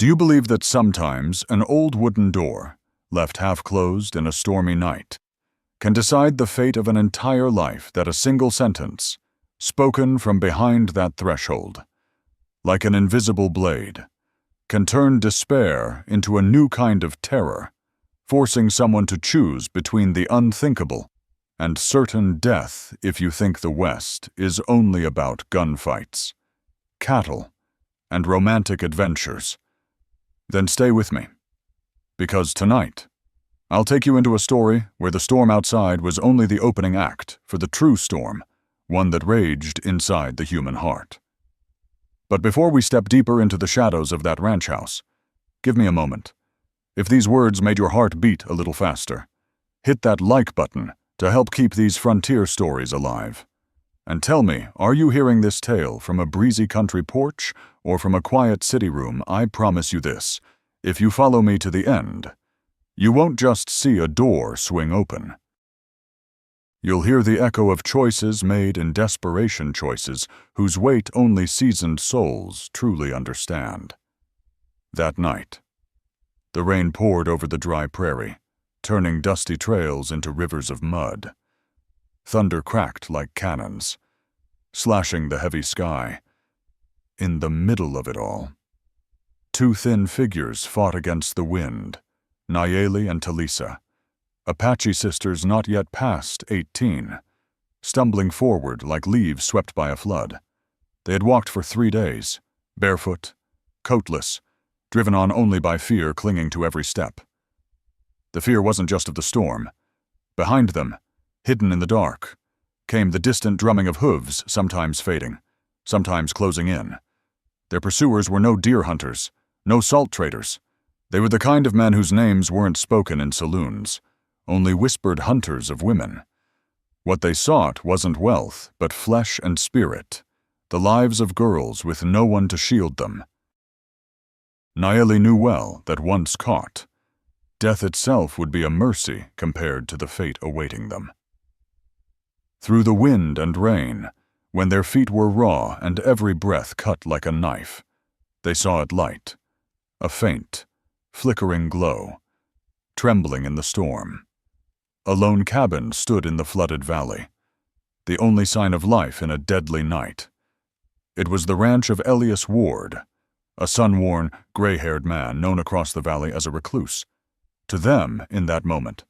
Do you believe that sometimes an old wooden door, left half-closed in a stormy night, can decide the fate of an entire life? That a single sentence, spoken from behind that threshold, like an invisible blade, can turn despair into a new kind of terror, forcing someone to choose between the unthinkable and certain death if you think the West is only about gunfights, cattle, and romantic adventures? Then stay with me, because tonight, I'll take you into a story where the storm outside was only the opening act for the true storm, one that raged inside the human heart. But before we step deeper into the shadows of that ranch house, give me a moment. If these words made your heart beat a little faster, hit that like button to help keep these frontier stories alive. And tell me, are you hearing this tale from a breezy country porch or from a quiet city room? I promise you this, if you follow me to the end, you won't just see a door swing open. You'll hear the echo of choices made in desperation, choices whose weight only seasoned souls truly understand. That night, the rain poured over the dry prairie, turning dusty trails into rivers of mud. Thunder cracked like cannons, slashing the heavy sky. In the middle of it all, two thin figures fought against the wind, Nayeli and Talisa, Apache sisters not yet past 18, stumbling forward like leaves swept by a flood. They had walked for 3 days, barefoot, coatless, driven on only by fear clinging to every step. The fear wasn't just of the storm. Behind them, hidden in the dark, came the distant drumming of hooves, sometimes fading, sometimes closing in. Their pursuers were no deer hunters, no salt traders. They were the kind of men whose names weren't spoken in saloons, only whispered hunters of women. What they sought wasn't wealth, but flesh and spirit, the lives of girls with no one to shield them. Nayeli knew well that once caught, death itself would be a mercy compared to the fate awaiting them. Through the wind and rain, when their feet were raw and every breath cut like a knife, they saw it light, a faint, flickering glow, trembling in the storm. A lone cabin stood in the flooded valley, the only sign of life in a deadly night. It was the ranch of Elias Ward, a sun-worn, gray-haired man known across the valley as a recluse. To them, in that moment,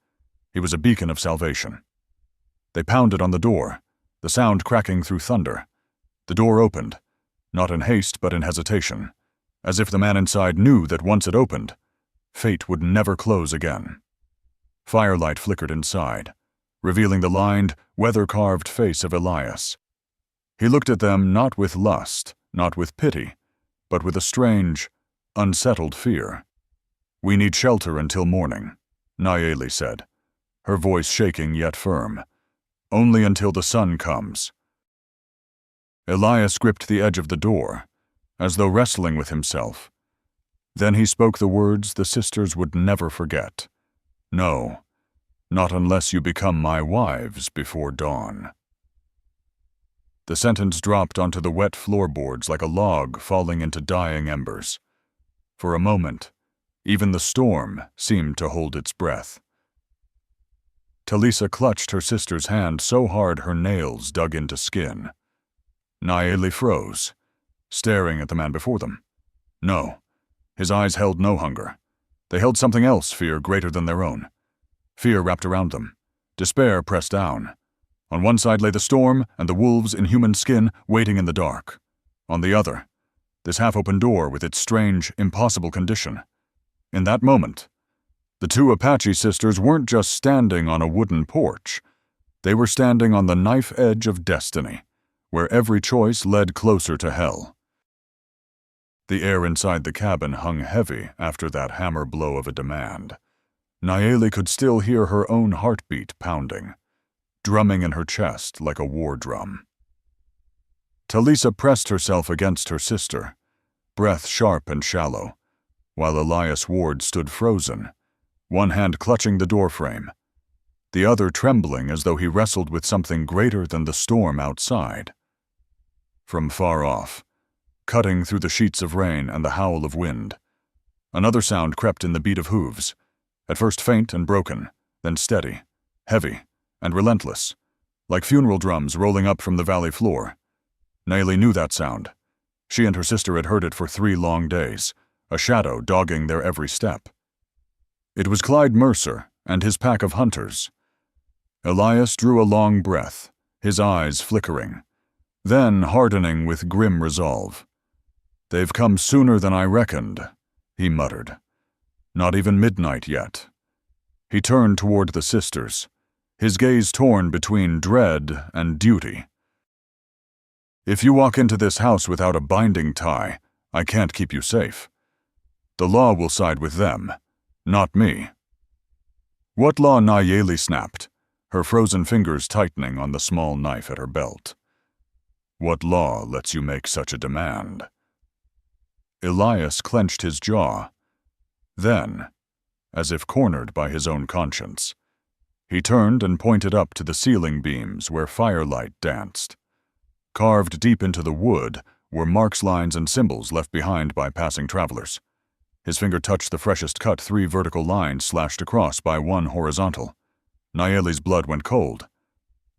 he was a beacon of salvation. They pounded on the door, the sound cracking through thunder. The door opened, not in haste but in hesitation, as if the man inside knew that once it opened, fate would never close again. Firelight flickered inside, revealing the lined, weather-carved face of Elias. He looked at them not with lust, not with pity, but with a strange, unsettled fear. "We need shelter until morning," Nayeli said, her voice shaking yet firm. "Only until the sun comes." Elias gripped the edge of the door, as though wrestling with himself. Then he spoke the words the sisters would never forget. "No, not unless you become my wives before dawn." The sentence dropped onto the wet floorboards like a log falling into dying embers. For a moment, even the storm seemed to hold its breath. Talisa clutched her sister's hand so hard her nails dug into skin. Nayeli froze, staring at the man before them. No, his eyes held no hunger. They held something else, fear greater than their own. Fear wrapped around them, despair pressed down. On one side lay the storm and the wolves in human skin waiting in the dark. On the other, this half-open door with its strange, impossible condition. In that moment, the two Apache sisters weren't just standing on a wooden porch. They were standing on the knife edge of destiny, where every choice led closer to hell. The air inside the cabin hung heavy after that hammer blow of a demand. Nayeli could still hear her own heartbeat pounding, drumming in her chest like a war drum. Talisa pressed herself against her sister, breath sharp and shallow, while Elias Ward stood frozen, one hand clutching the doorframe, the other trembling as though he wrestled with something greater than the storm outside. From far off, cutting through the sheets of rain and the howl of wind, Another sound crept in the beat of hooves, at first faint and broken, then steady, heavy, and relentless, like funeral drums rolling up from the valley floor. Nayeli knew that sound. She and her sister had heard it for 3 long days, a shadow dogging their every step. It was Clyde Mercer and his pack of hunters. Elias drew a long breath, his eyes flickering, then hardening with grim resolve. "They've come sooner than I reckoned," he muttered. "Not even midnight yet." He turned toward the sisters, his gaze torn between dread and duty. "If you walk into this house without a binding tie, I can't keep you safe. The law will side with them, not me." "What law?" Nayeli snapped, her frozen fingers tightening on the small knife at her belt. "What law lets you make such a demand?" Elias clenched his jaw. Then, as if cornered by his own conscience, he turned and pointed up to the ceiling beams where firelight danced. Carved deep into the wood were marks, lines, and symbols left behind by passing travelers. His finger touched the freshest cut, 3 vertical lines slashed across by 1 horizontal. Nayeli's blood went cold.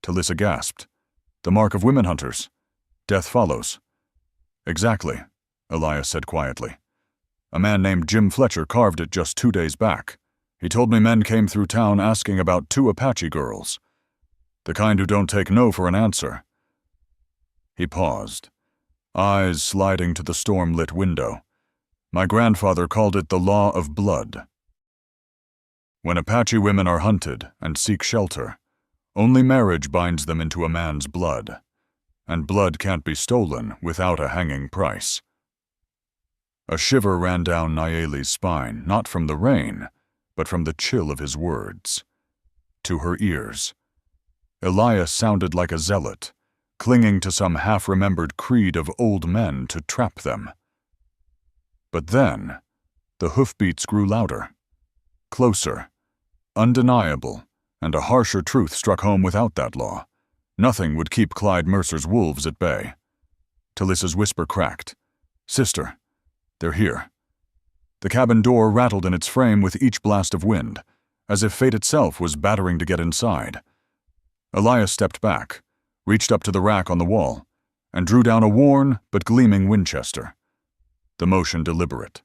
Talisa gasped. "The mark of women hunters. Death follows." "Exactly," Elias said quietly. "A man named Jim Fletcher carved it just 2 days back. He told me men came through town asking about 2 Apache girls. The kind who don't take no for an answer." He paused, eyes sliding to the storm-lit window. "My grandfather called it the law of blood. When Apache women are hunted and seek shelter, only marriage binds them into a man's blood, and blood can't be stolen without a hanging price." A shiver ran down Nayeli's spine, not from the rain, but from the chill of his words. To her ears, Elias sounded like a zealot, clinging to some half-remembered creed of old men to trap them. But then, the hoofbeats grew louder, closer, undeniable, and a harsher truth struck home without that law. Nothing would keep Clyde Mercer's wolves at bay. Talisa's whisper cracked. "Sister, they're here." The cabin door rattled in its frame with each blast of wind, as if fate itself was battering to get inside. Elias stepped back, reached up to the rack on the wall, and drew down a worn but gleaming Winchester. The motion deliberate.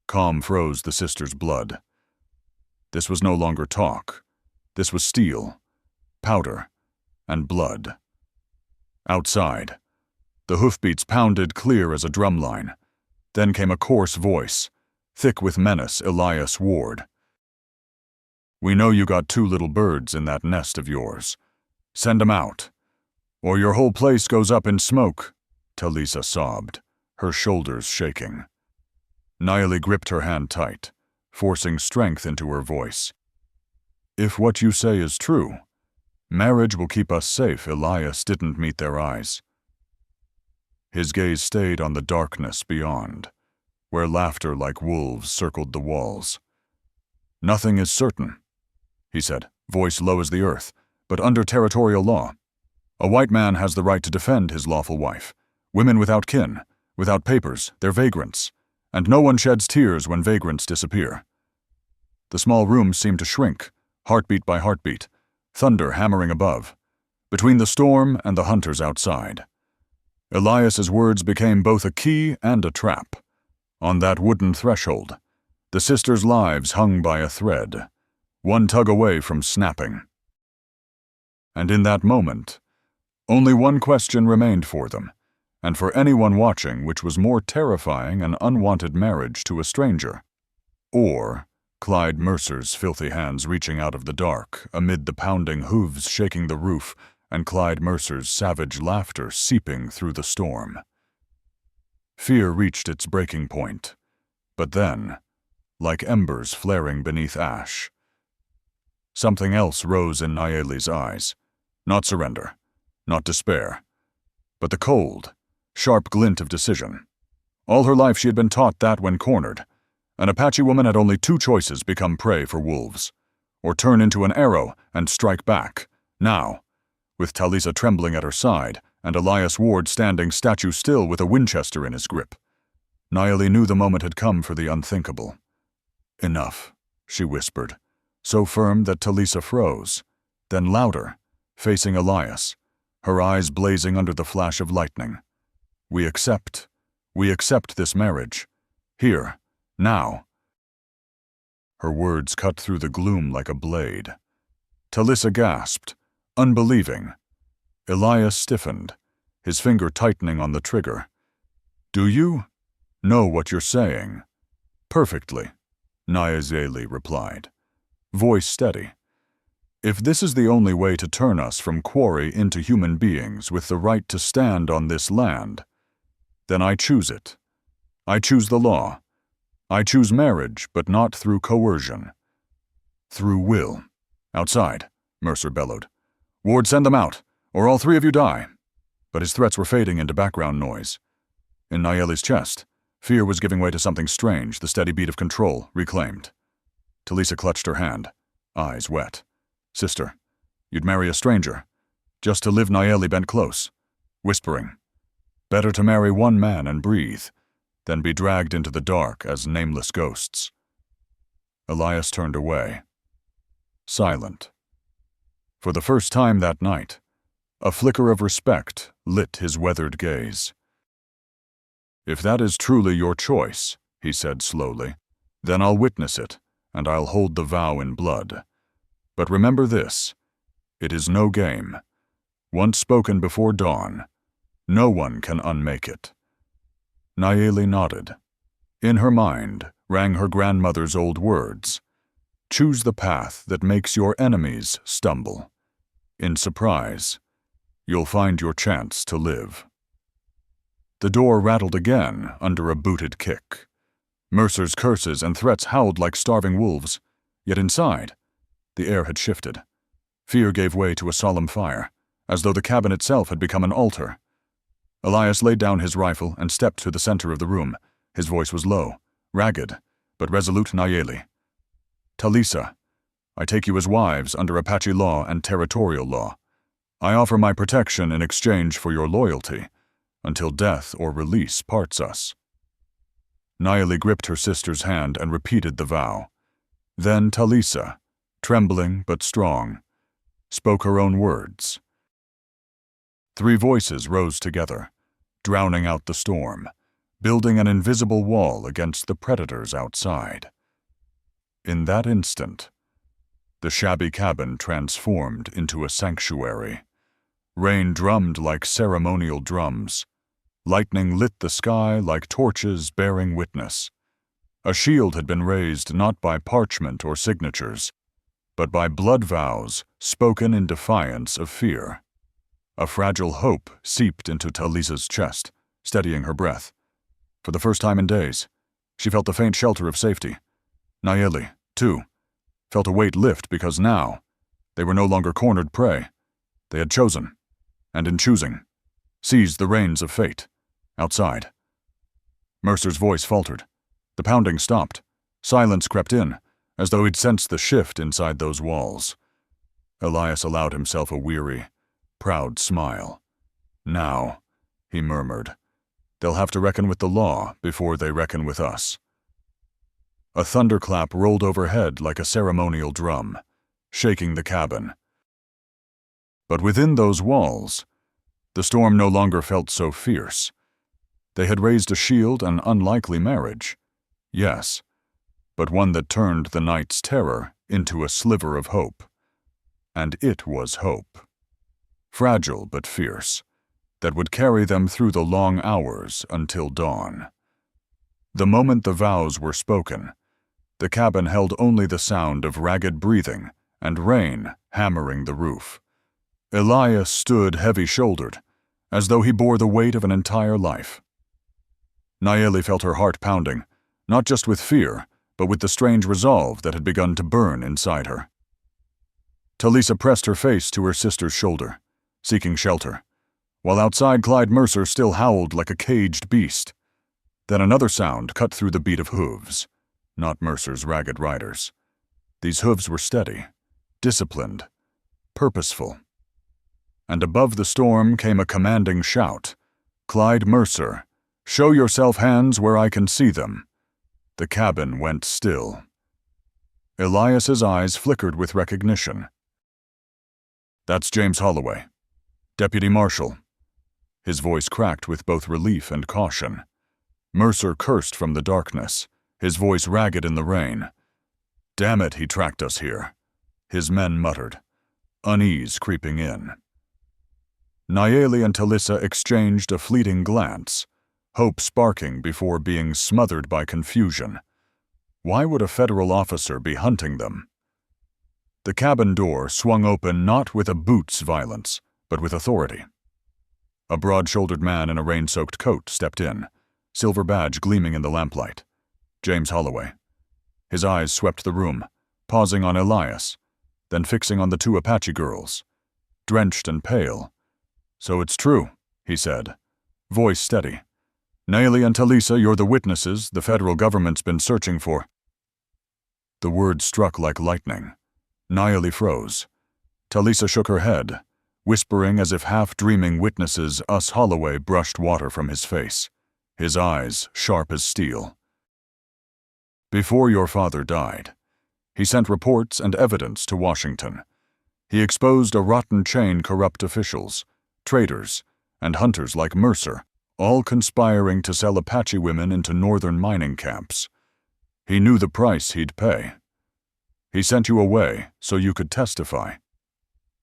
Calm froze the sisters' blood. This was no longer talk. This was steel, powder, and blood. Outside, the hoofbeats pounded clear as a drumline. Then came a coarse voice, thick with menace. "Elias Ward. We know you got 2 little birds in that nest of yours. Send 'em out, or your whole place goes up in smoke," Talisa sobbed, her shoulders shaking. Nayeli gripped her hand tight, forcing strength into her voice. "If what you say is true, marriage will keep us safe." Elias didn't meet their eyes. His gaze stayed on the darkness beyond, where laughter like wolves circled the walls. "Nothing is certain," he said, voice low as the earth, "but under territorial law, a white man has the right to defend his lawful wife. Women without kin, without papers, they're vagrants, and no one sheds tears when vagrants disappear." The small room seemed to shrink, heartbeat by heartbeat, thunder hammering above, between the storm and the hunters outside. Elias's words became both a key and a trap. On that wooden threshold, the sisters' lives hung by a thread, one tug away from snapping. And in that moment, only one question remained for them, and for anyone watching, which was more terrifying: an unwanted marriage to a stranger, or Clyde Mercer's filthy hands reaching out of the dark amid the pounding hooves shaking the roof and Clyde Mercer's savage laughter seeping through the storm. Fear reached its breaking point, but then, like embers flaring beneath ash, something else rose in Nayeli's eyes. Not surrender, not despair, but the cold, sharp glint of decision. All her life she had been taught that when cornered, an Apache woman had only 2 choices: become prey for wolves, or turn into an arrow and strike back. Now, with Talisa trembling at her side and Elias Ward standing statue still with a Winchester in his grip, Nayeli knew the moment had come for the unthinkable. Enough, she whispered, so firm that Talisa froze, then louder, facing Elias, her eyes blazing under the flash of lightning. We accept this marriage. Here, now. Her words cut through the gloom like a blade. Talisa gasped, unbelieving. Elias stiffened, his finger tightening on the trigger. Do you know what you're saying? Perfectly, Nayeli replied, voice steady. If this is the only way to turn us from quarry into human beings with the right to stand on this land, then I choose it. I choose the law. I choose marriage, but not through coercion. Through will. Outside, Mercer bellowed. Ward, send them out, or all three of you die. But his threats were fading into background noise. In Nayeli's chest, fear was giving way to something strange, the steady beat of control, reclaimed. Talisa clutched her hand, eyes wet. Sister, you'd marry a stranger, just to live. Nayeli bent close, whispering. Better to marry one man and breathe, than be dragged into the dark as nameless ghosts. Elias turned away, silent. For the first time that night, a flicker of respect lit his weathered gaze. If that is truly your choice, he said slowly, then I'll witness it, and I'll hold the vow in blood. But remember this, it is no game. Once spoken before dawn, no one can unmake it. Nayeli nodded. In her mind rang her grandmother's old words. Choose the path that makes your enemies stumble. In surprise, you'll find your chance to live. The door rattled again under a booted kick. Mercer's curses and threats howled like starving wolves, yet inside, the air had shifted. Fear gave way to a solemn fire, as though the cabin itself had become an altar. Elias laid down his rifle and stepped to the center of the room. His voice was low, ragged, but resolute. Nayeli. Talisa, I take you as wives under Apache law and territorial law. I offer my protection in exchange for your loyalty, until death or release parts us. Nayeli gripped her sister's hand and repeated the vow. Then Talisa, trembling but strong, spoke her own words. Three voices rose together, drowning out the storm, building an invisible wall against the predators outside. In that instant, the shabby cabin transformed into a sanctuary. Rain drummed like ceremonial drums. Lightning lit the sky like torches bearing witness. A shield had been raised not by parchment or signatures, but by blood vows spoken in defiance of fear. A fragile hope seeped into Talisa's chest, steadying her breath. For the first time in days, she felt the faint shelter of safety. Nayeli, too, felt a weight lift because now they were no longer cornered prey. They had chosen, and in choosing, seized the reins of fate. Outside. Mercer's voice faltered. The pounding stopped. Silence crept in, as though he'd sensed the shift inside those walls. Elias allowed himself a weary, proud smile. Now, he murmured, they'll have to reckon with the law before they reckon with us. A thunderclap rolled overhead like a ceremonial drum, shaking the cabin. But within those walls, the storm no longer felt so fierce. They had raised a shield, an unlikely marriage. Yes, but one that turned the night's terror into a sliver of hope. And it was hope. Fragile but fierce, that would carry them through the long hours until dawn. The moment the vows were spoken, the cabin held only the sound of ragged breathing and rain hammering the roof. Elias stood heavy-shouldered, as though he bore the weight of an entire life. Nayeli felt her heart pounding, not just with fear, but with the strange resolve that had begun to burn inside her. Talisa pressed her face to her sister's shoulder, seeking shelter, while outside Clyde Mercer still howled like a caged beast. Then another sound cut through the beat of hooves, not Mercer's ragged riders. These hooves were steady, disciplined, purposeful. And above the storm came a commanding shout. Clyde Mercer, show yourself hands where I can see them. The cabin went still, Elias's eyes flickered with recognition. "That's James Holloway, Deputy Marshal." His voice cracked with both relief and caution. Mercer cursed from the darkness, his voice ragged in the rain. "Damn it, he tracked us here," his men muttered, unease creeping in. Nayeli and Talisa exchanged a fleeting glance, hope sparking before being smothered by confusion. Why would a federal officer be hunting them? The cabin door swung open not with a boot's violence, but with authority. A broad-shouldered man in a rain-soaked coat stepped in, silver badge gleaming in the lamplight. James Holloway. His eyes swept the room, pausing on Elias, then fixing on the two Apache girls. Drenched and pale. "So it's true," he said, voice steady. "Nayeli and Talisa, you're the witnesses the federal government's been searching for." The words struck like lightning. Nayeli froze. Talisa shook her head, whispering as if half-dreaming witnesses. Us Holloway brushed water from his face, his eyes sharp as steel. "Before your father died, he sent reports and evidence to Washington. He exposed a rotten chain corrupt officials, traders, and hunters like Mercer, all conspiring to sell Apache women into northern mining camps. He knew the price he'd pay. He sent you away so you could testify."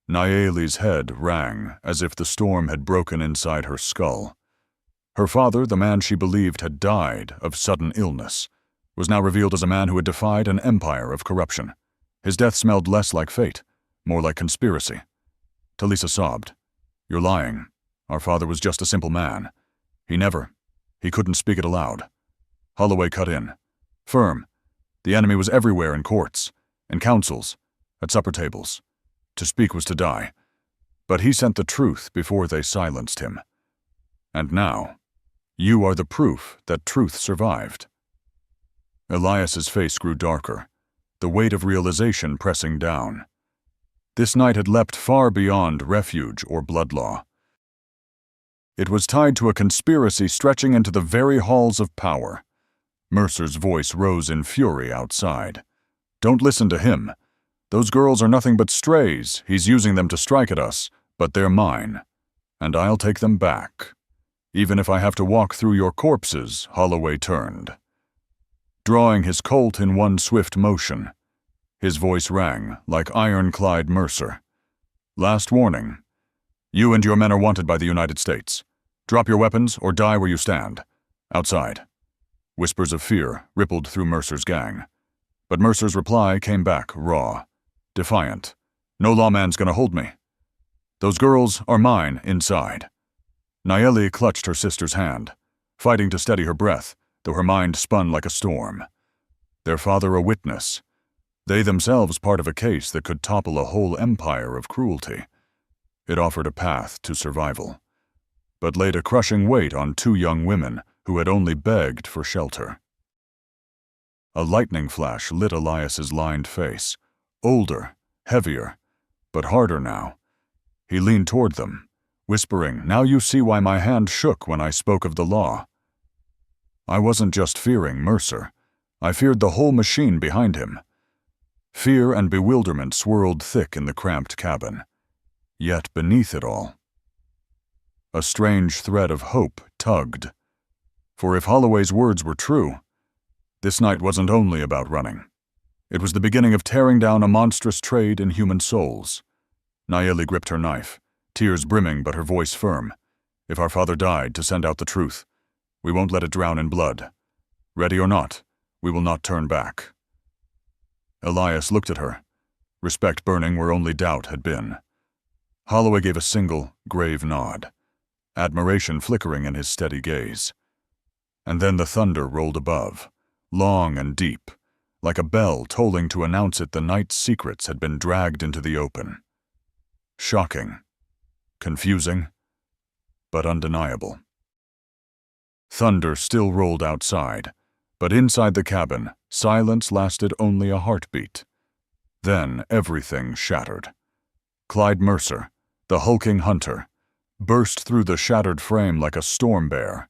Nayeli's head rang as if the storm had broken inside her skull. Her father, the man she believed had died of sudden illness, was now revealed as a man who had defied an empire of corruption. His death smelled less like fate, more like conspiracy. Talisa sobbed. "You're lying. Our father was just a simple man. He couldn't speak it aloud." Holloway cut in. Firm. The enemy was everywhere in courts, in councils, at supper tables. To speak was to die. But he sent the truth before they silenced him. And now, you are the proof that truth survived. Elias's face grew darker, the weight of realization pressing down. This night had leapt far beyond refuge or blood law. It was tied to a conspiracy stretching into the very halls of power. Mercer's voice rose in fury outside. "Don't listen to him. Those girls are nothing but strays. He's using them to strike at us, but they're mine. And I'll take them back. Even if I have to walk through your corpses." Holloway turned, drawing his Colt in one swift motion. His voice rang like ironclad Mercer. "Last warning. You and your men are wanted by the United States. Drop your weapons or die where you stand. Outside." Whispers of fear rippled through Mercer's gang. But Mercer's reply came back raw, defiant. "No lawman's gonna hold me. Those girls are mine inside." Nayeli clutched her sister's hand, fighting to steady her breath, though her mind spun like a storm. Their father a witness. They themselves part of a case that could topple a whole empire of cruelty. It offered a path to survival, but laid a crushing weight on two young women who had only begged for shelter. A lightning flash lit Elias's lined face, older, heavier, but harder now. He leaned toward them, whispering, "Now you see why my hand shook when I spoke of the law. I wasn't just fearing Mercer. I feared the whole machine behind him." Fear and bewilderment swirled thick in the cramped cabin. Yet beneath it all, a strange thread of hope tugged. For if Holloway's words were true, this night wasn't only about running. It was the beginning of tearing down a monstrous trade in human souls. Nayeli gripped her knife, tears brimming but her voice firm. "If our father died to send out the truth, we won't let it drown in blood. Ready or not, we will not turn back." Elias looked at her, respect burning where only doubt had been. Holloway gave a single, grave nod, admiration flickering in his steady gaze. And then the thunder rolled above, long and deep, like a bell tolling to announce it the night's secrets had been dragged into the open. Shocking, confusing, but undeniable. Thunder still rolled outside, but inside the cabin, silence lasted only a heartbeat. Then everything shattered. Clyde Mercer, the hulking hunter, burst through the shattered frame like a storm bear,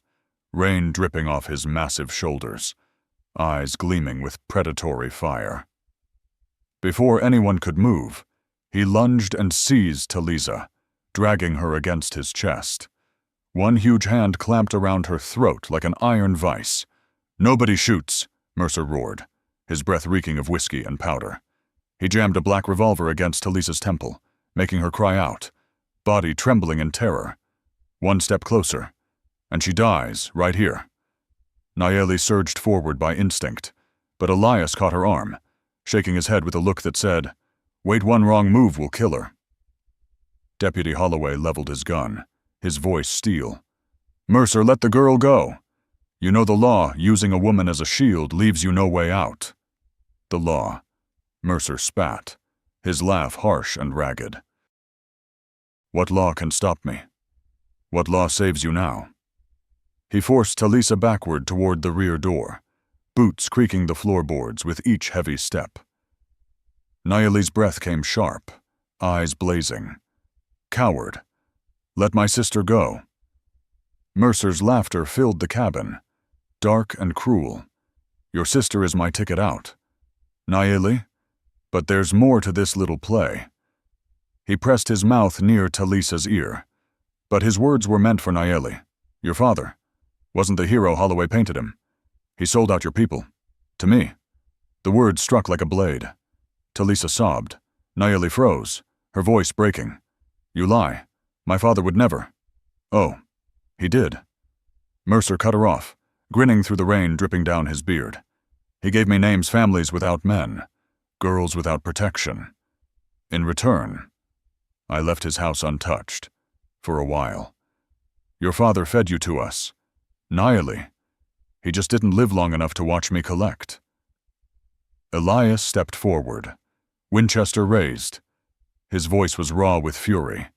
rain dripping off his massive shoulders, eyes gleaming with predatory fire. Before anyone could move, he lunged and seized Talisa, dragging her against his chest. One huge hand clamped around her throat like an iron vice. "Nobody shoots," Mercer roared, his breath reeking of whiskey and powder. He jammed a black revolver against Talisa's temple, making her cry out, body trembling in terror. One step closer, and she dies right here. Nayeli surged forward by instinct, but Elias caught her arm, shaking his head with a look that said, "Wait, one wrong move will kill her." Deputy Holloway leveled his gun, his voice steel. "Mercer, let the girl go. You know the law, using a woman as a shield leaves you no way out." "The law," Mercer spat, his laugh harsh and ragged. "What law can stop me? What law saves you now?" He forced Talisa backward toward the rear door, boots creaking the floorboards with each heavy step. Nayeli's breath came sharp, eyes blazing. "Coward! Let my sister go." Mercer's laughter filled the cabin, dark and cruel. "Your sister is my ticket out. Nayeli, but there's more to this little play." He pressed his mouth near Talisa's ear, but his words were meant for Nayeli. "Your father wasn't the hero Holloway painted him. He sold out your people. To me." The words struck like a blade. Talisa sobbed. Nayeli froze, her voice breaking. "You lie. My father would never." "Oh, he did." Mercer cut her off, grinning through the rain dripping down his beard. "He gave me names, families without men, girls without protection. In return, I left his house untouched, for a while. Your father fed you to us. Nayeli, he just didn't live long enough to watch me collect." Elias stepped forward, Winchester raised. His voice was raw with fury.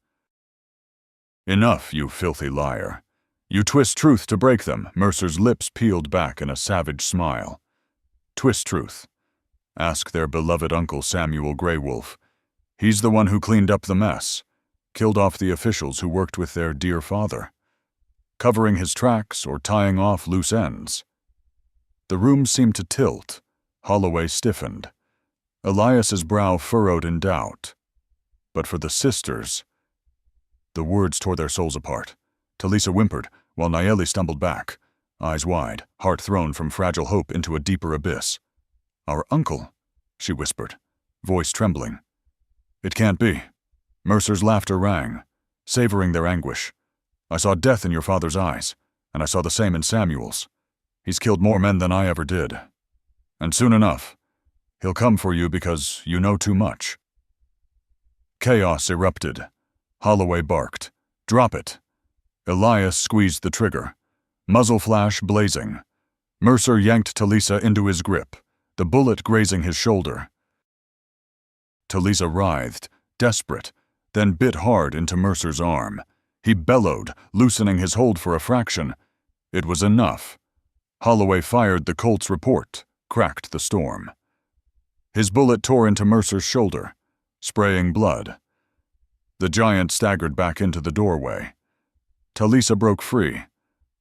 "Enough, you filthy liar. You twist truth to break them." Mercer's lips peeled back in a savage smile. "Twist truth. Ask their beloved uncle Samuel Greywolf. He's the one who cleaned up the mess, killed off the officials who worked with their dear father, covering his tracks or tying off loose ends." The room seemed to tilt. Holloway stiffened. Elias's brow furrowed in doubt. But for the sisters... The words tore their souls apart. Talisa whimpered, while Nayeli stumbled back, eyes wide, heart thrown from fragile hope into a deeper abyss. "Our uncle," she whispered, voice trembling. "It can't be." Mercer's laughter rang, savoring their anguish. "I saw death in your father's eyes, and I saw the same in Samuel's. He's killed more men than I ever did. And soon enough, he'll come for you because you know too much." Chaos erupted. Holloway barked, "Drop it." Elias squeezed the trigger, muzzle flash blazing. Mercer yanked Talisa into his grip, the bullet grazing his shoulder. Talisa writhed, desperate, then bit hard into Mercer's arm. He bellowed, loosening his hold for a fraction. It was enough. Holloway fired the Colt's report, cracked the storm. His bullet tore into Mercer's shoulder, spraying blood. The giant staggered back into the doorway. Talisa broke free,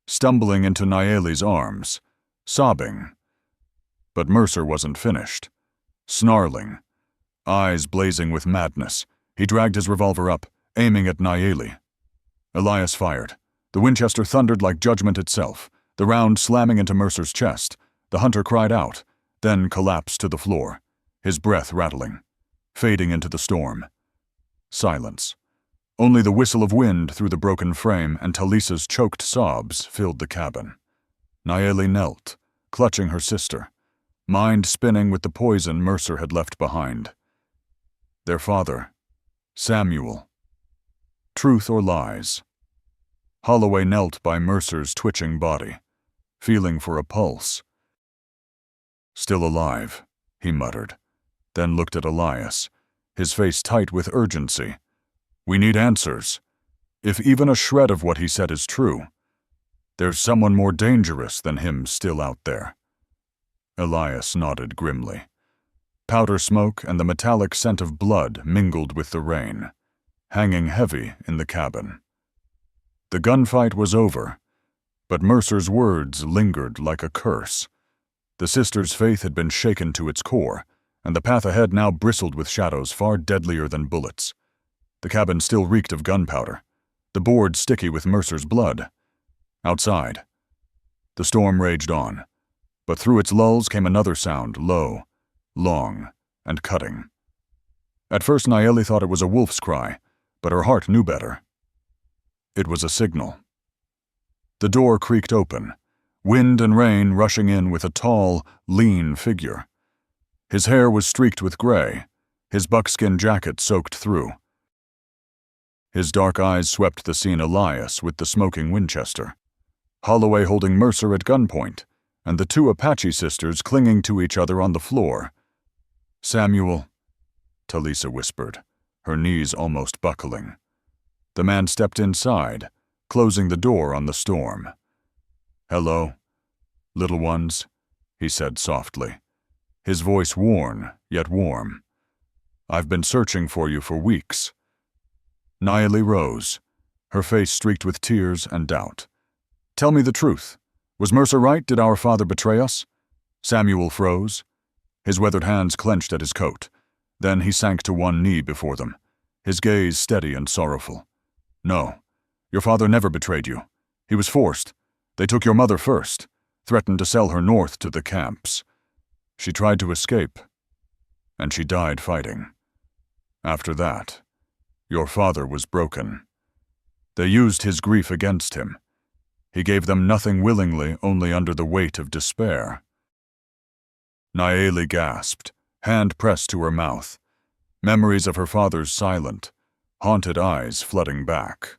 stumbling into Nayeli's arms, sobbing. But Mercer wasn't finished. Snarling, eyes blazing with madness, he dragged his revolver up, aiming at Nayeli. Elias fired. The Winchester thundered like judgment itself, the round slamming into Mercer's chest. The hunter cried out, then collapsed to the floor, his breath rattling, fading into the storm. Silence. Only the whistle of wind through the broken frame and Talisa's choked sobs filled the cabin. Nayeli knelt, clutching her sister, mind spinning with the poison Mercer had left behind. Their father, Samuel. Truth or lies? Holloway knelt by Mercer's twitching body, feeling for a pulse. "Still alive," he muttered, then looked at Elias, his face tight with urgency. "We need answers. If even a shred of what he said is true, there's someone more dangerous than him still out there." Elias nodded grimly. Powder smoke and the metallic scent of blood mingled with the rain, hanging heavy in the cabin. The gunfight was over, but Mercer's words lingered like a curse. The sisters' faith had been shaken to its core, and the path ahead now bristled with shadows far deadlier than bullets. The cabin still reeked of gunpowder, the board sticky with Mercer's blood. Outside, the storm raged on, but through its lulls came another sound, low, long, and cutting. At first Nayeli thought it was a wolf's cry, but her heart knew better. It was a signal. The door creaked open, wind and rain rushing in with a tall, lean figure. His hair was streaked with gray, his buckskin jacket soaked through. His dark eyes swept the scene Elias with the smoking Winchester, Holloway holding Mercer at gunpoint, and the two Apache sisters clinging to each other on the floor. "Samuel," Talisa whispered, her knees almost buckling. The man stepped inside, closing the door on the storm. "Hello, little ones," he said softly, his voice worn yet warm. "I've been searching for you for weeks." Nayeli rose, her face streaked with tears and doubt. "Tell me the truth. Was Mercer right? Did our father betray us?" Samuel froze. His weathered hands clenched at his coat. Then he sank to one knee before them, his gaze steady and sorrowful. "No, your father never betrayed you. He was forced. They took your mother first, threatened to sell her north to the camps. She tried to escape, and she died fighting. After that, your father was broken. They used his grief against him. He gave them nothing willingly, only under the weight of despair." Nayeli gasped, hand pressed to her mouth, memories of her father's silent, haunted eyes flooding back.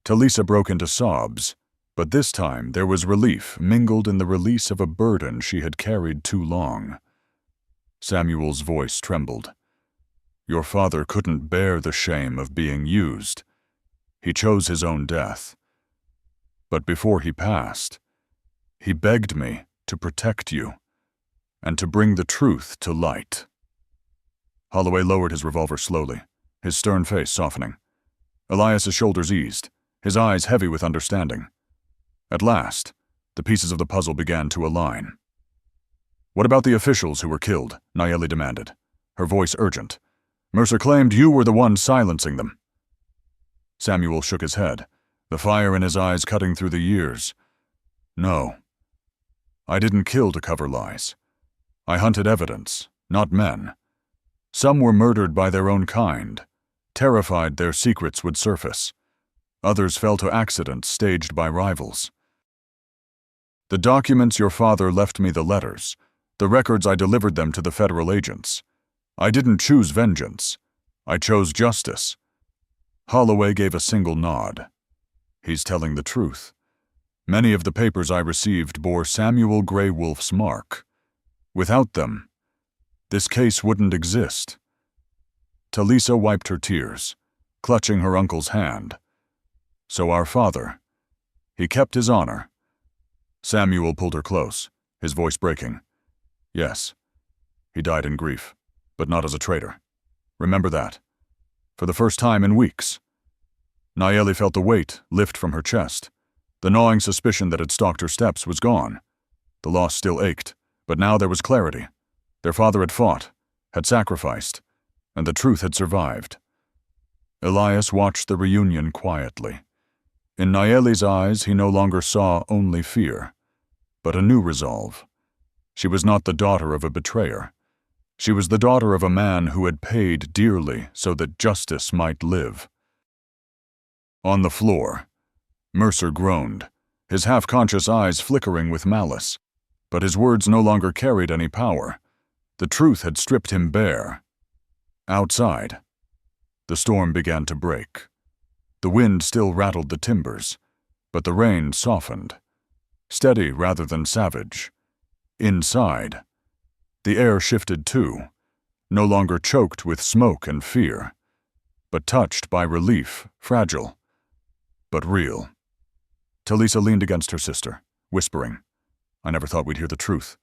Talisa broke into sobs, but this time there was relief mingled in the release of a burden she had carried too long. Samuel's voice trembled. "Your father couldn't bear the shame of being used. He chose his own death. But before he passed, he begged me to protect you and to bring the truth to light." Holloway lowered his revolver slowly, his stern face softening. Elias's shoulders eased, his eyes heavy with understanding. At last, the pieces of the puzzle began to align. "What about the officials who were killed?" Nayeli demanded, her voice urgent. "Mercer claimed you were the one silencing them." Samuel shook his head, the fire in his eyes cutting through the years. "No. I didn't kill to cover lies. I hunted evidence, not men. Some were murdered by their own kind, terrified their secrets would surface. Others fell to accidents staged by rivals. The documents your father left me, the letters, the records, I delivered them to the federal agents. I didn't choose vengeance. I chose justice." Holloway gave a single nod. "He's telling the truth. Many of the papers I received bore Samuel Grey Wolf's mark. Without them, this case wouldn't exist." Talisa wiped her tears, clutching her uncle's hand. "So our father, he kept his honor." Samuel pulled her close, his voice breaking. "Yes, he died in grief, but not as a traitor. Remember that. For the first time in weeks." Nayeli felt the weight lift from her chest. The gnawing suspicion that had stalked her steps was gone. The loss still ached, but now there was clarity. Their father had fought, had sacrificed, and the truth had survived. Elias watched the reunion quietly. In Nayeli's eyes he no longer saw only fear, but a new resolve. She was not the daughter of a betrayer. She was the daughter of a man who had paid dearly so that justice might live. On the floor, Mercer groaned, his half-conscious eyes flickering with malice. But his words no longer carried any power. The truth had stripped him bare. Outside, the storm began to break. The wind still rattled the timbers, but the rain softened, steady rather than savage. Inside, the air shifted too, no longer choked with smoke and fear, but touched by relief, fragile, but real. Talisa leaned against her sister, whispering, "I never thought we'd hear the truth.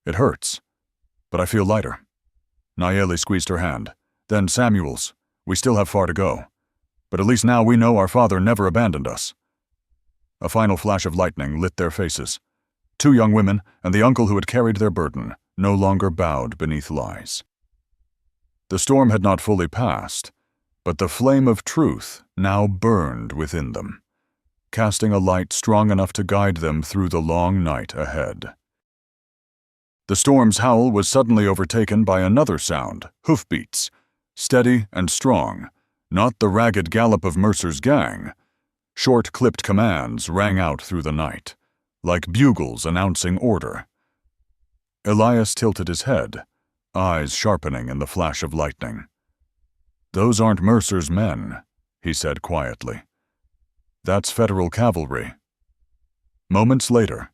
It hurts, but I feel lighter." Nayeli squeezed her hand. Then Samuel's. "We still have far to go. But at least now we know our father never abandoned us." A final flash of lightning lit their faces. Two young women and the uncle who had carried their burden, no longer bowed beneath lies. The storm had not fully passed, but the flame of truth now burned within them, casting a light strong enough to guide them through the long night ahead. The storm's howl was suddenly overtaken by another sound, hoofbeats, steady and strong, not the ragged gallop of Mercer's gang. Short, clipped commands rang out through the night, like bugles announcing order. Elias tilted his head, eyes sharpening in the flash of lightning. "Those aren't Mercer's men," he said quietly. "That's federal cavalry." Moments later,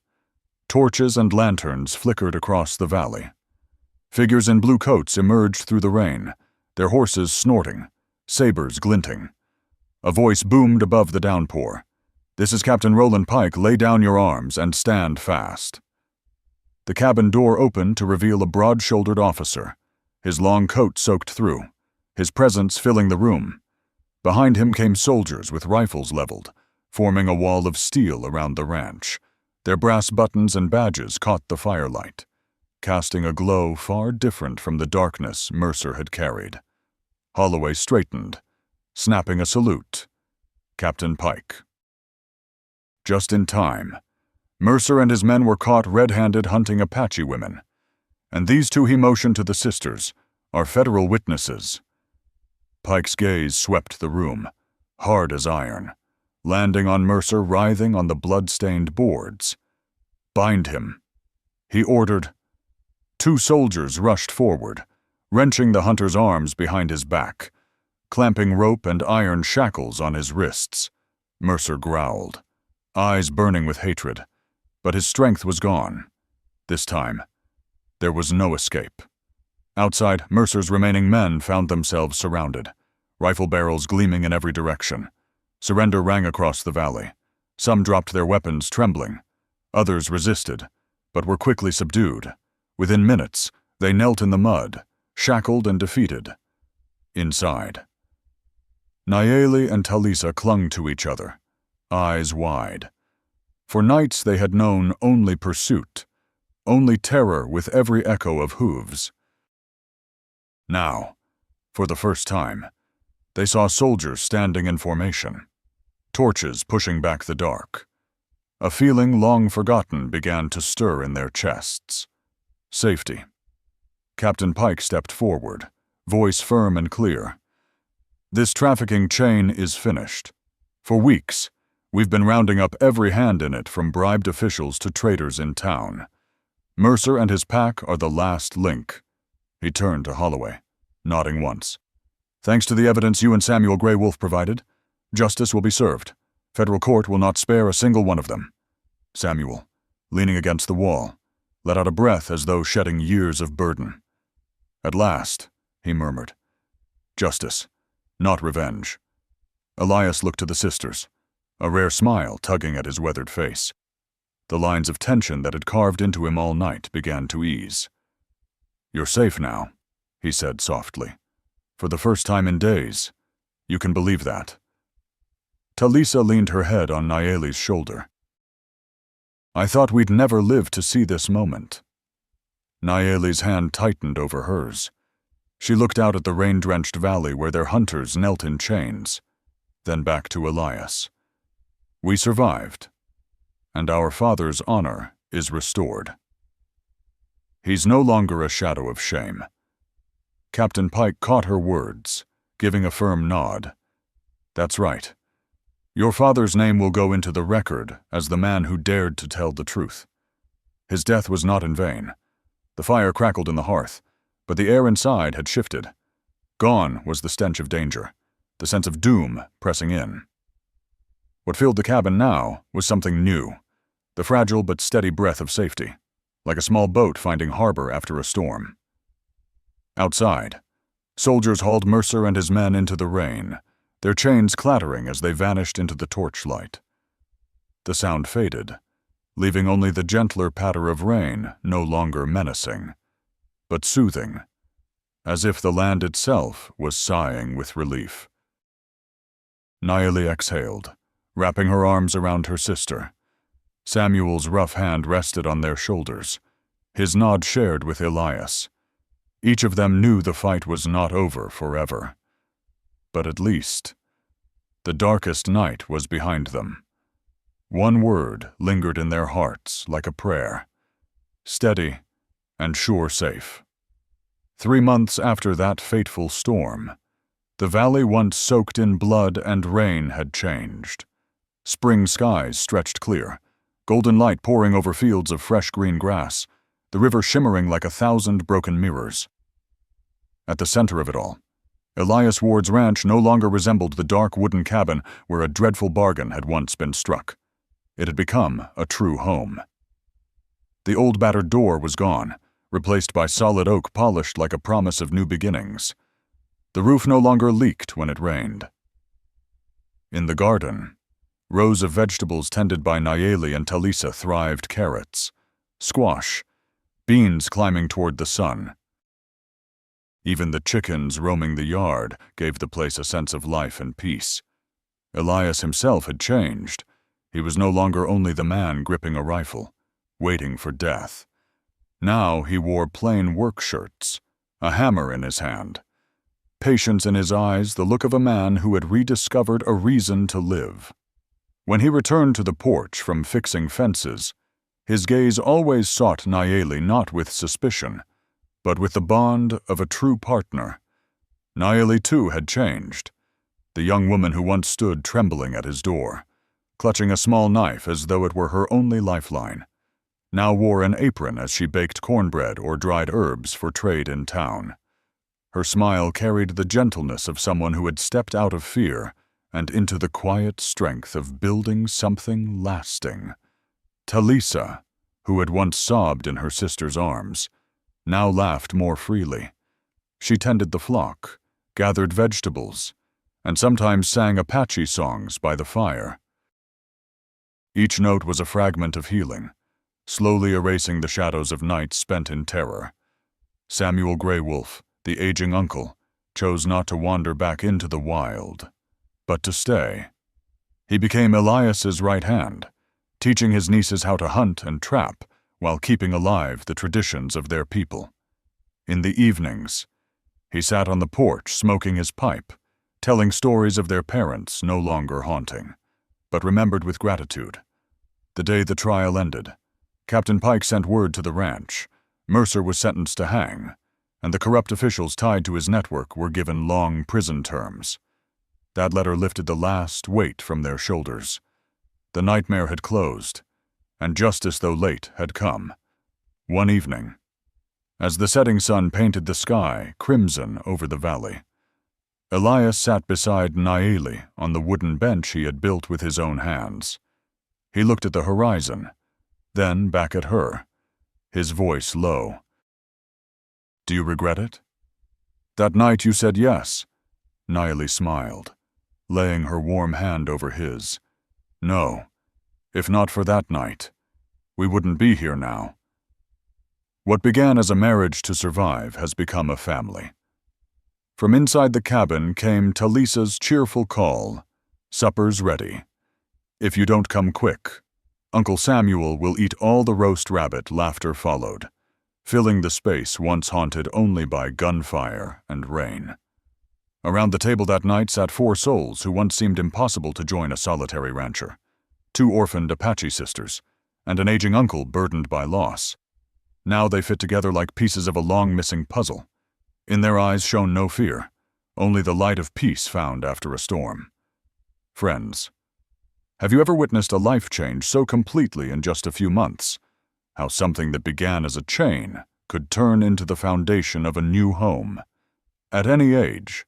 torches and lanterns flickered across the valley. Figures in blue coats emerged through the rain, their horses snorting, sabers glinting. A voice boomed above the downpour. "This is Captain Roland Pike. Lay down your arms and stand fast." The cabin door opened to reveal a broad-shouldered officer, his long coat soaked through, his presence filling the room. Behind him came soldiers with rifles leveled, forming a wall of steel around the ranch. Their brass buttons and badges caught the firelight, casting a glow far different from the darkness Mercer had carried. Holloway straightened, snapping a salute. "Captain Pike." Just in time, Mercer and his men were caught red-handed hunting Apache women, and these two he motioned to the sisters are federal witnesses. Pike's gaze swept the room, hard as iron, landing on Mercer writhing on the blood-stained boards. "Bind him," he ordered. Two soldiers rushed forward, wrenching the hunter's arms behind his back, clamping rope and iron shackles on his wrists. Mercer growled, eyes burning with hatred, but his strength was gone. This time, there was no escape. Outside, Mercer's remaining men found themselves surrounded, rifle barrels gleaming in every direction. Surrender rang across the valley. Some dropped their weapons trembling. Others resisted, but were quickly subdued. Within minutes, they knelt in the mud, shackled and defeated. Inside, Nayeli and Talisa clung to each other, eyes wide. For nights they had known only pursuit, only terror with every echo of hooves. Now, for the first time, they saw soldiers standing in formation, torches pushing back the dark. A feeling long forgotten began to stir in their chests. Safety. Captain Pike stepped forward, voice firm and clear. "This trafficking chain is finished. For weeks, we've been rounding up every hand in it, from bribed officials to traders in town. Mercer and his pack are the last link." He turned to Holloway, nodding once. "Thanks to the evidence you and Samuel Grey Wolf provided, justice will be served. Federal court will not spare a single one of them." Samuel, leaning against the wall, let out a breath as though shedding years of burden. "At last," he murmured. "Justice, not revenge." Elias looked to the sisters, a rare smile tugging at his weathered face. The lines of tension that had carved into him all night began to ease. "You're safe now," he said softly. "For the first time in days. You can believe that." Talisa leaned her head on Nayeli's shoulder. "I thought we'd never live to see this moment." Nayeli's hand tightened over hers. She looked out at the rain-drenched valley where their hunters knelt in chains, then back to Elias. "We survived, and our father's honor is restored. He's no longer a shadow of shame." Captain Pike caught her words, giving a firm nod. "That's right. Your father's name will go into the record as the man who dared to tell the truth. His death was not in vain. The fire crackled in the hearth, but the air inside had shifted. Gone was the stench of danger, the sense of doom pressing in. What filled the cabin now was something new, the fragile but steady breath of safety, like a small boat finding harbor after a storm. Outside, soldiers hauled Mercer and his men into the rain, their chains clattering as they vanished into the torchlight. The sound faded, leaving only the gentler patter of rain, no longer menacing, but soothing, as if the land itself was sighing with relief. Nayeli exhaled, wrapping her arms around her sister. Samuel's rough hand rested on their shoulders, his nod shared with Elias. Each of them knew the fight was not over forever. But at least, the darkest night was behind them. One word lingered in their hearts like a prayer: steady and sure safe. 3 months after that fateful storm, the valley once soaked in blood and rain had changed. Spring skies stretched clear, golden light pouring over fields of fresh green grass, the river shimmering like 1,000 broken mirrors. At the center of it all, Elias Ward's ranch no longer resembled the dark wooden cabin where a dreadful bargain had once been struck. It had become a true home. The old battered door was gone, replaced by solid oak polished like a promise of new beginnings. The roof no longer leaked when it rained. In the garden, rows of vegetables tended by Nayeli and Talisa thrived: carrots, squash, beans climbing toward the sun. Even the chickens roaming the yard gave the place a sense of life and peace. Elias himself had changed. He was no longer only the man gripping a rifle, waiting for death. Now he wore plain work shirts, a hammer in his hand, patience in his eyes, the look of a man who had rediscovered a reason to live. When he returned to the porch from fixing fences, his gaze always sought Nayeli not with suspicion, but with the bond of a true partner. Nayeli, too, had changed. The young woman who once stood trembling at his door, clutching a small knife as though it were her only lifeline, now wore an apron as she baked cornbread or dried herbs for trade in town. Her smile carried the gentleness of someone who had stepped out of fear and into the quiet strength of building something lasting. Talisa, who had once sobbed in her sister's arms, now laughed more freely. She tended the flock, gathered vegetables, and sometimes sang Apache songs by the fire. Each note was a fragment of healing, slowly erasing the shadows of nights spent in terror. Samuel Grey Wolf, the aging uncle, chose not to wander back into the wild, but to stay. He became Elias's right hand, teaching his nieces how to hunt and trap while keeping alive the traditions of their people. In the evenings, he sat on the porch smoking his pipe, telling stories of their parents no longer haunting, but remembered with gratitude. The day the trial ended, Captain Pike sent word to the ranch. Mercer was sentenced to hang, and the corrupt officials tied to his network were given long prison terms. That letter lifted the last weight from their shoulders. The nightmare had closed, and justice, though late, had come. One evening, as the setting sun painted the sky crimson over the valley, Elias sat beside Nayeli on the wooden bench he had built with his own hands. He looked at the horizon, then back at her, his voice low. "Do you regret it?" "That night you said yes." Nayeli smiled, laying her warm hand over his. "No. If not for that night, we wouldn't be here now." What began as a marriage to survive has become a family. From inside the cabin came Talisa's cheerful call, "Supper's ready. If you don't come quick, Uncle Samuel will eat all the roast rabbit." Laughter followed, filling the space once haunted only by gunfire and rain. Around the table that night sat 4 souls who once seemed impossible to join a solitary rancher: 2 orphaned Apache sisters, and an aging uncle burdened by loss. Now they fit together like pieces of a long-missing puzzle. In their eyes shone no fear, only the light of peace found after a storm. Friends, have you ever witnessed a life change so completely in just a few months? How something that began as a chain could turn into the foundation of a new home. At any age,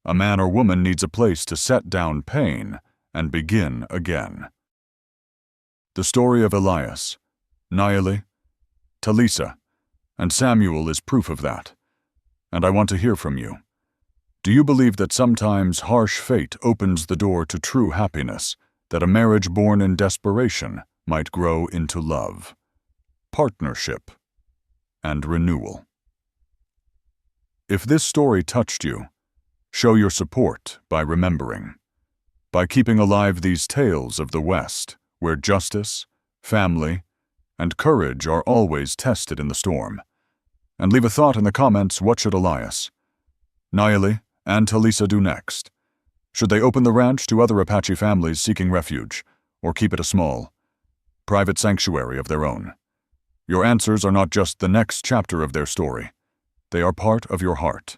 a man or woman needs a place to set down pain and begin again. The story of Elias, Nayeli, Talisa, and Samuel is proof of that, and I want to hear from you. Do you believe that sometimes harsh fate opens the door to true happiness, that a marriage born in desperation might grow into love, partnership, and renewal? If this story touched you, show your support by remembering, by keeping alive these tales of the West, where justice, family, and courage are always tested in the storm. And leave a thought in the comments, what should Elias, Nayeli and Talisa do next? Should they open the ranch to other Apache families seeking refuge, or keep it a small, private sanctuary of their own? Your answers are not just the next chapter of their story. They are part of your heart,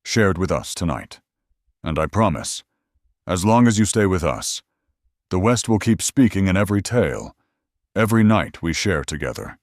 shared with us tonight. And I promise, as long as you stay with us, the West will keep speaking in every tale, every night we share together.